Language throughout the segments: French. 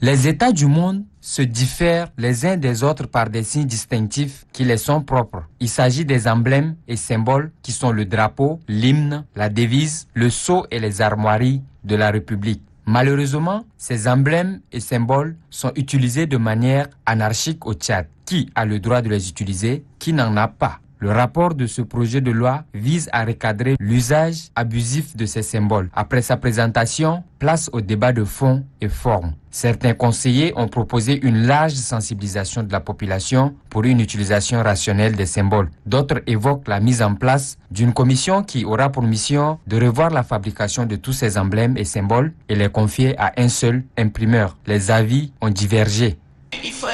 Les États du monde se diffèrent les uns des autres par des signes distinctifs qui les sont propres. Il s'agit des emblèmes et symboles qui sont le drapeau, l'hymne, la devise, le sceau et les armoiries de la République. Malheureusement, ces emblèmes et symboles sont utilisés de manière anarchique au Tchad. Qui a le droit de les utiliser? Qui n'en a pas? Le rapport de ce projet de loi vise à recadrer l'usage abusif de ces symboles. Après sa présentation, place au débat de fond et forme. Certains conseillers ont proposé une large sensibilisation de la population pour une utilisation rationnelle des symboles. D'autres évoquent la mise en place d'une commission qui aura pour mission de revoir la fabrication de tous ces emblèmes et symboles et les confier à un seul imprimeur. Les avis ont divergé. Il faut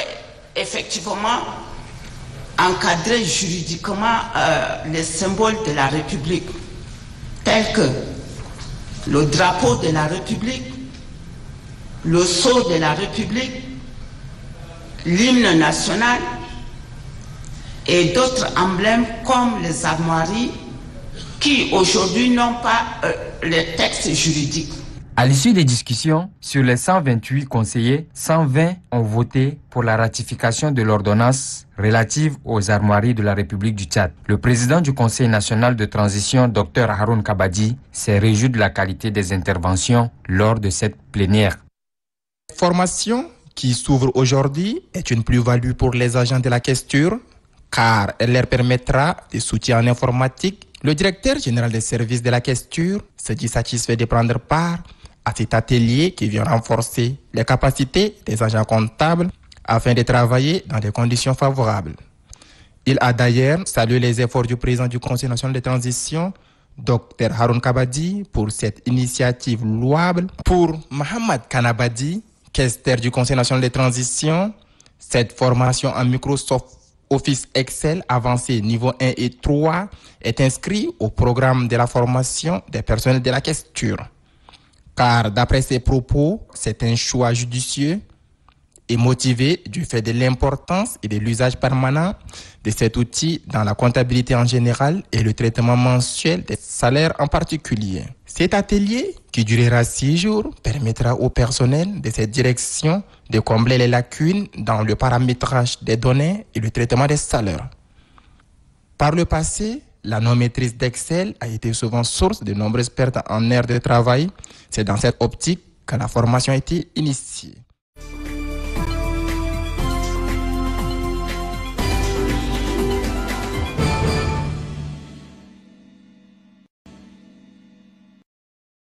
effectivement encadrer juridiquement les symboles de la République, tels que le drapeau de la République, le sceau de la République, l'hymne national et d'autres emblèmes comme les armoiries qui aujourd'hui n'ont pas les textes juridiques. À l'issue des discussions, sur les 128 conseillers, 120 ont voté pour la ratification de l'ordonnance relative aux armoiries de la République du Tchad. Le président du Conseil national de transition, Dr Haroun Kabadi, s'est réjoui de la qualité des interventions lors de cette plénière. La formation qui s'ouvre aujourd'hui est une plus-value pour les agents de la questure car elle leur permettra des soutiens en informatique. Le directeur général des services de la questure se dit satisfait de prendre part à cet atelier qui vient renforcer les capacités des agents comptables afin de travailler dans des conditions favorables. Il a d'ailleurs salué les efforts du président du Conseil national de transition, Dr Haroun Kabadi, pour cette initiative louable. Pour Mohamed Kanabadi, questeur du Conseil national de transition, cette formation en Microsoft Office Excel avancé niveau 1 et 3 est inscrite au programme de la formation des personnels de la questure. Car d'après ses propos, c'est un choix judicieux et motivé du fait de l'importance et de l'usage permanent de cet outil dans la comptabilité en général et le traitement mensuel des salaires en particulier. Cet atelier, qui durera 6 jours, permettra au personnel de cette direction de combler les lacunes dans le paramétrage des données et le traitement des salaires. Par le passé, la non-maîtrise d'Excel a été souvent source de nombreuses pertes en aires de travail. C'est dans cette optique que la formation a été initiée.